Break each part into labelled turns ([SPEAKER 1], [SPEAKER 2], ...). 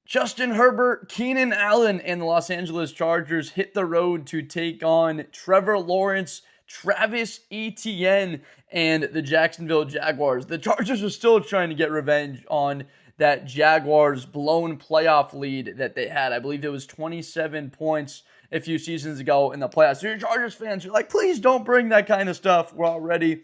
[SPEAKER 1] Justin Herbert, Keenan Allen, and the Los Angeles Chargers hit the road to take on Trevor Lawrence, Travis Etienne, and the Jacksonville Jaguars. The Chargers are still trying to get revenge on that Jaguars blown playoff lead that they had. I believe it was 27 points a few seasons ago in the playoffs. So your Chargers fans are like, please don't bring that kind of stuff. We're already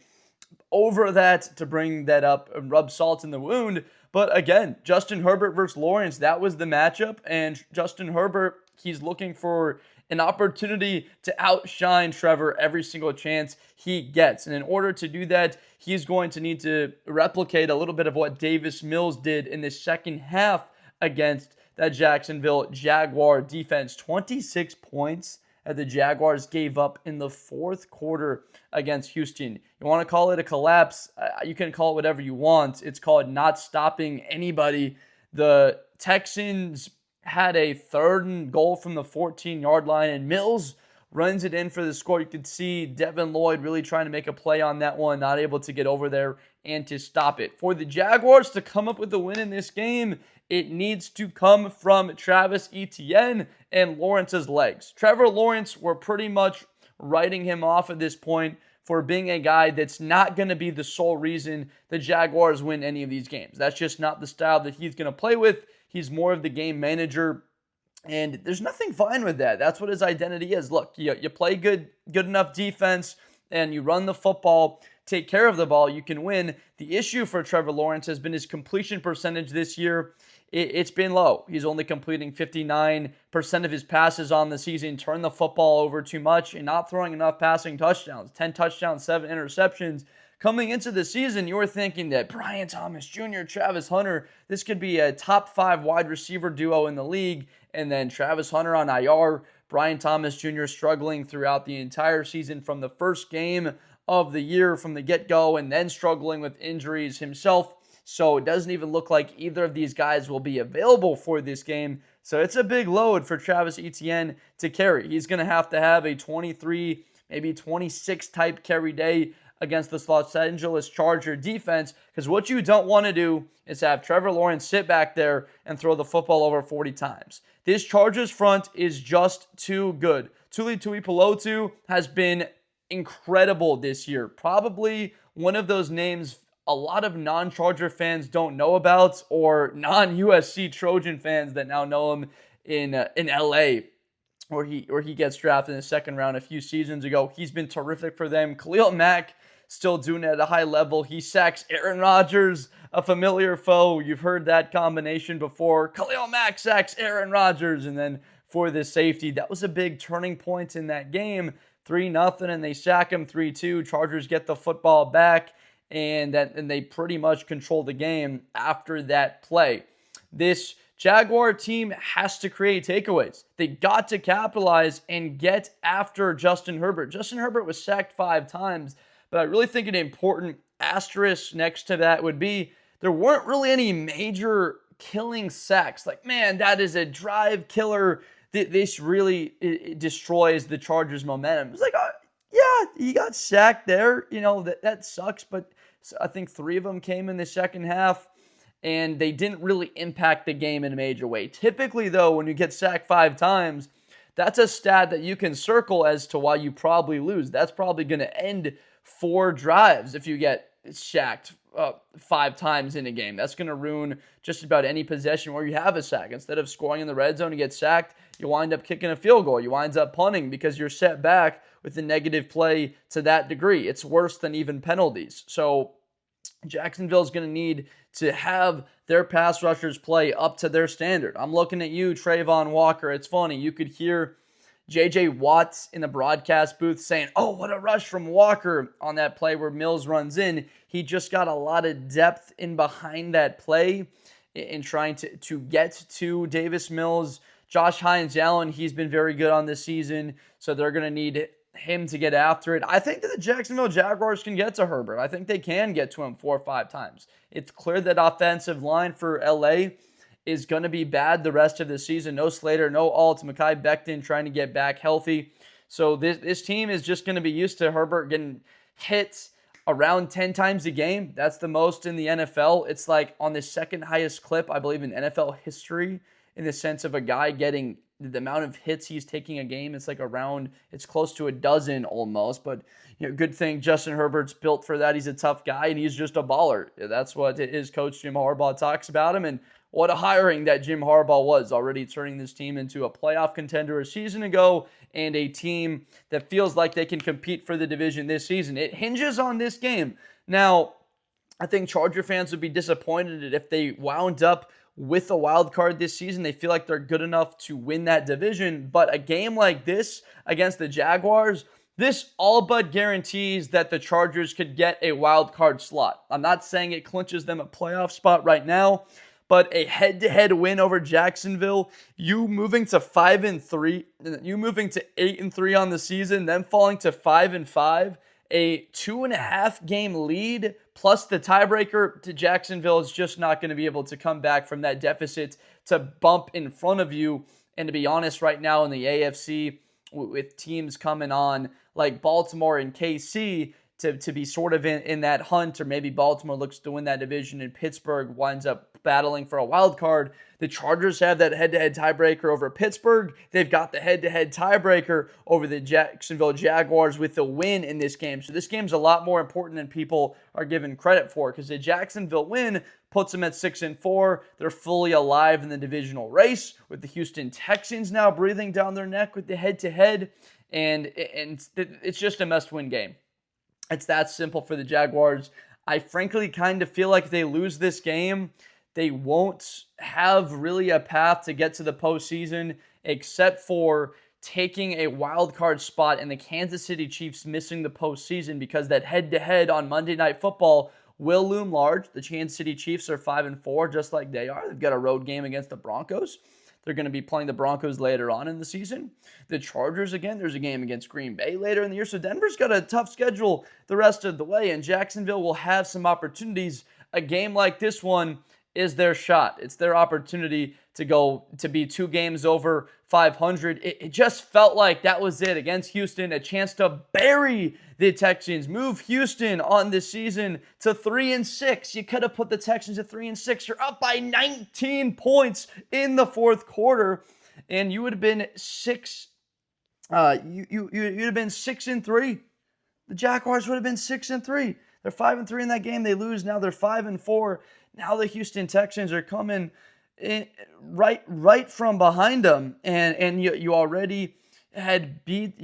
[SPEAKER 1] over that to bring that up and rub salt in the wound. But again, Justin Herbert versus Lawrence, that was the matchup. And Justin Herbert, he's looking for an opportunity to outshine Trevor every single chance he gets. And in order to do that, he's going to need to replicate a little bit of what Davis Mills did in the second half against that Jacksonville Jaguar defense. 26 points that the Jaguars gave up in the fourth quarter against Houston. You want to call it a collapse? You can call it whatever you want. It's called not stopping anybody. The Texans had a 3rd and goal from the 14-yard line, and Mills runs it in for the score. You could see Devin Lloyd really trying to make a play on that one, not able to get over there and to stop it. For the Jaguars to come up with a win in this game, it needs to come from Travis Etienne and Lawrence's legs. Trevor Lawrence, we're pretty much writing him off at this point for being a guy that's not going to be the sole reason the Jaguars win any of these games. That's just not the style that he's going to play with. He's more of the game manager, and there's nothing fine with that. That's what his identity is. Look, you play good enough defense, and you run the football, take care of the ball, you can win. The issue for Trevor Lawrence has been his completion percentage this year. It's been low. He's only completing 59% of his passes on the season, turn the football over too much, and not throwing enough passing touchdowns. 10 touchdowns, 7 interceptions. Coming into the season, you were thinking that Brian Thomas Jr., Travis Hunter, this could be a top 5 wide receiver duo in the league. And then Travis Hunter on IR, Brian Thomas Jr. struggling throughout the entire season from the first game of the year from the get-go, and then struggling with injuries himself. So it doesn't even look like either of these guys will be available for this game. So it's a big load for Travis Etienne to carry. He's going to have a 23, maybe 26 type carry day against this Los Angeles Charger defense, because what you don't want to do is have Trevor Lawrence sit back there and throw the football over 40 times. This Chargers front is just too good. Tuli Tuipulotu has been incredible this year. Probably one of those names a lot of non-Charger fans don't know about, or non-USC Trojan fans that now know him in LA, where he gets drafted in the second round a few seasons ago. He's been terrific for them. Khalil Mack still doing it at a high level. He sacks Aaron Rodgers, a familiar foe. You've heard that combination before. Khalil Mack sacks Aaron Rodgers, and then for the safety, that was a big turning point in that game. 3-0, and they sack him 3-2. Chargers get the football back, and they pretty much control the game after that play. This Jaguar team has to create takeaways. They got to capitalize and get after Justin Herbert. Justin Herbert was sacked 5 times, but I really think an important asterisk next to that would be there weren't really any major killing sacks. Like, man, that is a drive killer. This really it destroys the Chargers' momentum. It's like, yeah, he got sacked there. That sucks, but I think 3 of them came in the second half, and they didn't really impact the game in a major way. Typically, though, when you get sacked 5 times, that's a stat that you can circle as to why you probably lose. That's probably going to end 4 drives if you get sacked 5 times in a game. That's going to ruin just about any possession where you have a sack. Instead of scoring in the red zone, you get sacked, you wind up kicking a field goal. You wind up punting because you're set back with a negative play to that degree. It's worse than even penalties. So Jacksonville's going to need to have their pass rushers play up to their standard. I'm looking at you, Travon Walker. It's funny. You could hear J.J. Watts in the broadcast booth saying, "Oh, what a rush from Walker" on that play where Mills runs in. He just got a lot of depth in behind that play in trying to get to Davis Mills. Josh Hines-Allen, he's been very good on this season, so they're going to need him to get after it. I think that the Jacksonville Jaguars can get to Herbert. I think they can get to him 4 or 5 times. It's clear that offensive line for LA is going to be bad the rest of the season. No Slater, no Alt, Mekhi Becton trying to get back healthy. So this team is just going to be used to Herbert getting hit around 10 times a game. That's the most in the NFL. It's like on the second highest clip, I believe, in NFL history in the sense of a guy getting the amount of hits he's taking a game. It's like it's close to a dozen almost. But good thing Justin Herbert's built for that. He's a tough guy, and he's just a baller. That's what his coach Jim Harbaugh talks about him. And what a hiring that Jim Harbaugh was, already turning this team into a playoff contender a season ago and a team that feels like they can compete for the division this season. It hinges on this game. Now, I think Charger fans would be disappointed if they wound up with a wild card this season. They feel like they're good enough to win that division. But a game like this against the Jaguars, this all but guarantees that the Chargers could get a wild card slot. I'm not saying it clinches them a playoff spot right now, but a head-to-head win over Jacksonville, you moving to 5-3, you moving to 8-3 on the season, then falling to 5-5, a 2.5 game lead plus the tiebreaker to Jacksonville is just not going to be able to come back from that deficit to bump in front of you. And to be honest, right now in the AFC, with teams coming on like Baltimore and KC to be sort of in that hunt, or maybe Baltimore looks to win that division and Pittsburgh winds up battling for a wild card, the Chargers have that head-to-head tiebreaker over Pittsburgh. They've got the head-to-head tiebreaker over the Jacksonville Jaguars with the win in this game. So this game's a lot more important than people are given credit for, because the Jacksonville win puts them at 6-4. They're fully alive in the divisional race, with the Houston Texans now breathing down their neck with the head-to-head, and it's just a must-win game. It's that simple for the Jaguars. I frankly kind of feel like if they lose this game, they won't have really a path to get to the postseason, except for taking a wild card spot and the Kansas City Chiefs missing the postseason, because that head-to-head on Monday Night Football will loom large. The Kansas City Chiefs are 5-4, just like they are. They've got a road game against the Broncos. They're going to be playing the Broncos later on in the season. The Chargers, again, there's a game against Green Bay later in the year. So Denver's got a tough schedule the rest of the way, and Jacksonville will have some opportunities. A game like this one is their shot. It's their opportunity to be 2 games over 500. It just felt like that was it against Houston, a chance to bury the Texans, move Houston on this season to 3-6. You could have put the Texans at 3-6. You're up by 19 points in the fourth quarter, and you would have been you'd have been 6-3. The Jaguars would have been 6-3. They're 5-3 in that game. They lose. Now they're 5-4. Now the Houston Texans are coming in right from behind them, and you already had beaten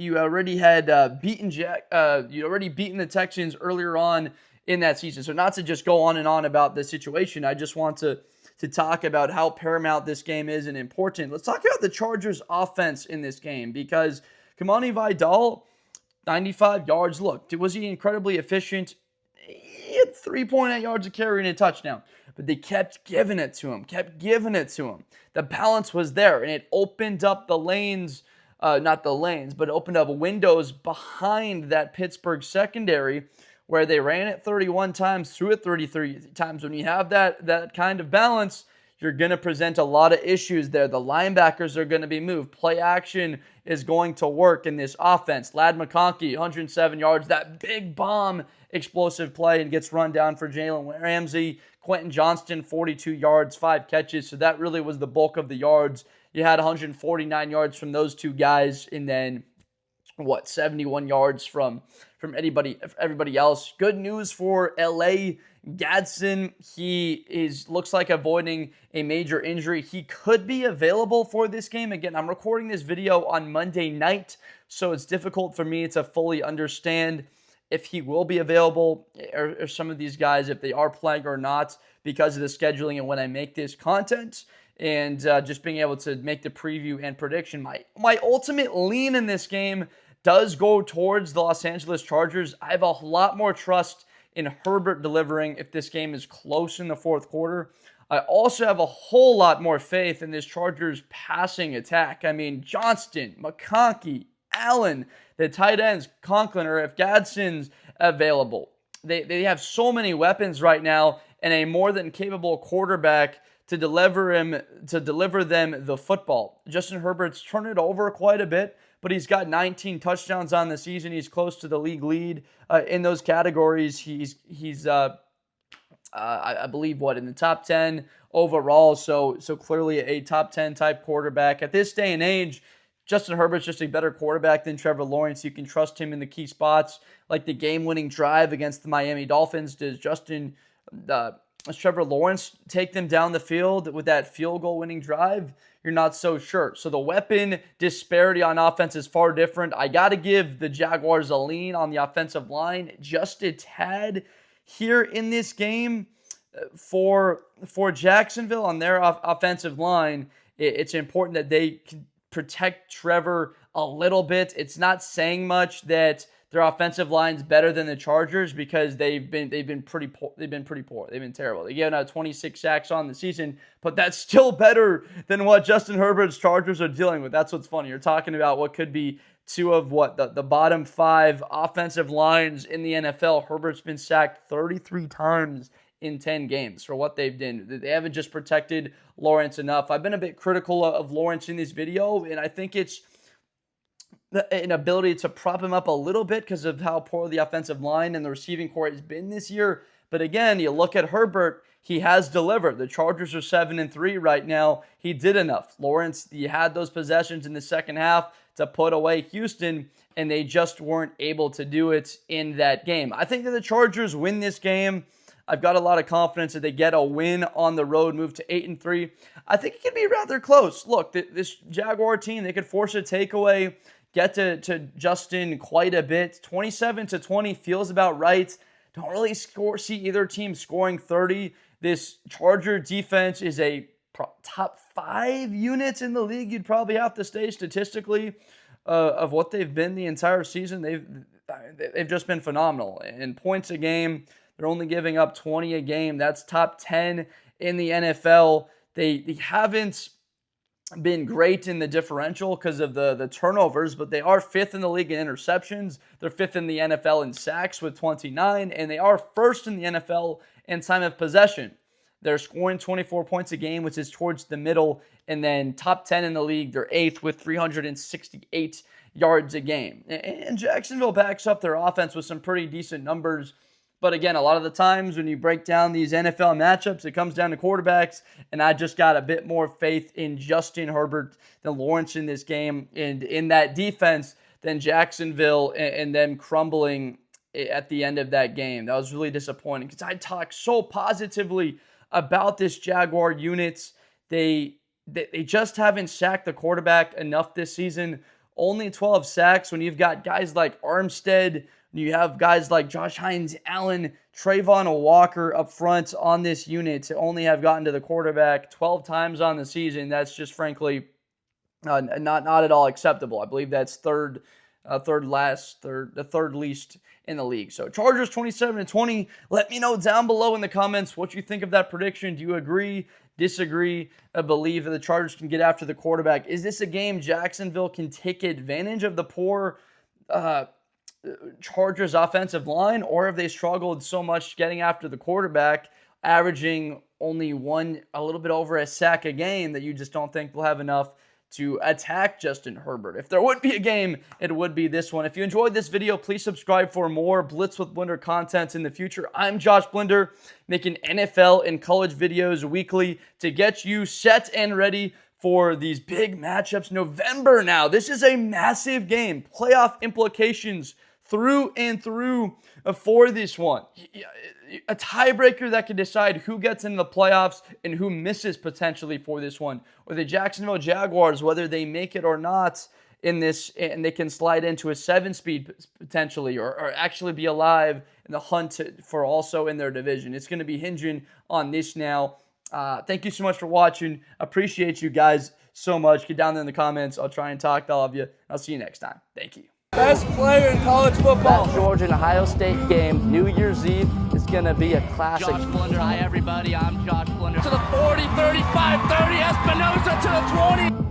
[SPEAKER 1] the Texans earlier on in that season. So not to just go on and on about the situation, I just want to talk about how paramount this game is and important. Let's talk about the Chargers offense in this game, because Kamani Vidal, 95 yards. Look, was he incredibly efficient? He had 3.8 yards of carry and a touchdown. But they kept giving it to him. The balance was there, and it opened up the lanes, not the lanes, but it opened up windows behind that Pittsburgh secondary, where they ran it 31 times, threw it 33 times. When you have that kind of balance, you're going to present a lot of issues there. The linebackers are going to be moved. Play action is going to work in this offense. Ladd McConkey, 107 yards, that big bomb explosive play, and gets run down for Jalen Ramsey. Quentin Johnston, 42 yards, 5 catches. So that really was the bulk of the yards. You had 149 yards from those two guys, and then 71 yards from everybody else. Good news for LA. Gadsden, looks like avoiding a major injury. He could be available for this game. Again, I'm recording this video on Monday night, so it's difficult for me to fully understand if he will be available, or some of these guys, if they are playing or not, because of the scheduling and when I make this content, and just being able to make the preview and prediction. My ultimate lean in this game does go towards the Los Angeles Chargers. I have a lot more trust in Herbert delivering if this game is close in the fourth quarter. I also have a whole lot more faith in this Chargers passing attack. I mean, Johnston, McConkey, Allen, the tight ends, Conklin, or if Gadsden's available. They have so many weapons right now, and a more than capable quarterback to deliver them the football. Justin Herbert's turned it over quite a bit, but he's got 19 touchdowns on the season. He's close to the league lead in those categories. He's I believe, in the top 10 overall. So clearly a top 10 type quarterback. At this day and age, Justin Herbert's just a better quarterback than Trevor Lawrence. You can trust him in the key spots, like the game-winning drive against the Miami Dolphins. Does Trevor Lawrence take them down the field with that field goal winning drive? You're not so sure. So the weapon disparity on offense is far different. I got to give the Jaguars a lean on the offensive line, just a tad here in this game. For Jacksonville on their offensive line, it's important that they can protect Trevor a little bit. It's not saying much that their offensive line's better than the Chargers, because they've been pretty poor. They've been terrible. They gave out 26 sacks on the season, but that's still better than what Justin Herbert's Chargers are dealing with. That's what's funny. You're talking about what could be two of the bottom 5 offensive lines in the NFL. Herbert's been sacked 33 times in 10 games for what they've done. They haven't just protected Lawrence enough. I've been a bit critical of Lawrence in this video, and I think it's an ability to prop him up a little bit because of how poor the offensive line and the receiving corps has been this year. But again, you look at Herbert, he has delivered. The Chargers are 7-3 right now. He did enough. Lawrence, he had those possessions in the second half to put away Houston, and they just weren't able to do it in that game. I think that the Chargers win this game. I've got a lot of confidence that they get a win on the road, move to 8-3. I think it could be rather close. Look, this Jaguar team, they could force a takeaway, get to Justin quite a bit. 27-20 feels about right. Don't really see either team scoring 30. This Charger defense is a top 5 units in the league. You'd probably have to say statistically of what they've been the entire season. They've just been phenomenal. In points a game, they're only giving up 20 a game. That's top 10 in the NFL. They haven't been great in the differential because of the turnovers, but they are 5th in the league in interceptions. They're 5th in the NFL in sacks with 29, and they are 1st in the NFL in time of possession. They're scoring 24 points a game, which is towards the middle, and then top 10 in the league. They're 8th with 368 yards a game. And Jacksonville backs up their offense with some pretty decent numbers. But again, a lot of the times when you break down these NFL matchups, it comes down to quarterbacks, and I just got a bit more faith in Justin Herbert than Lawrence in this game, and in that defense than Jacksonville and them crumbling at the end of that game. That was really disappointing because I talked so positively about this Jaguar unit. They just haven't sacked the quarterback enough this season. Only 12 sacks when you've got guys like Armstead. You have guys like Josh Hines-Allen, Travon Walker up front on this unit to only have gotten to the quarterback 12 times on the season. That's just frankly not at all acceptable. I believe that's the third least in the league. So Chargers 27-20. Let me know down below in the comments what you think of that prediction. Do you agree, disagree, believe that the Chargers can get after the quarterback? Is this a game Jacksonville can take advantage of the poor Chargers offensive line, or have they struggled so much getting after the quarterback, averaging only a little bit over a sack a game, that you just don't think they'll have enough to attack Justin Herbert? If there would be a game, it would be this one. If you enjoyed this video, please subscribe for more Blitz with Blender content in the future. I'm Josh Blender, making NFL and college videos weekly to get you set and ready for these big matchups. November now. This is a massive game. Playoff implications through and through for this one. A tiebreaker that can decide who gets into the playoffs and who misses potentially for this one. Or the Jacksonville Jaguars, whether they make it or not in this, and they can slide into a 7-speed potentially, or actually be alive in the hunt for also in their division. It's going to be hinging on this now. Thank you so much for watching. Appreciate you guys so much. Get down there in the comments. I'll try and talk to all of you. I'll see you next time. Thank you.
[SPEAKER 2] Best player in college football.
[SPEAKER 3] That Georgia and Ohio State game, New Year's Eve, is going to be a classic.
[SPEAKER 4] Josh Blender. Hi, everybody. I'm Josh Blender.
[SPEAKER 2] To the 40, 35, 30, Espinosa to the 20.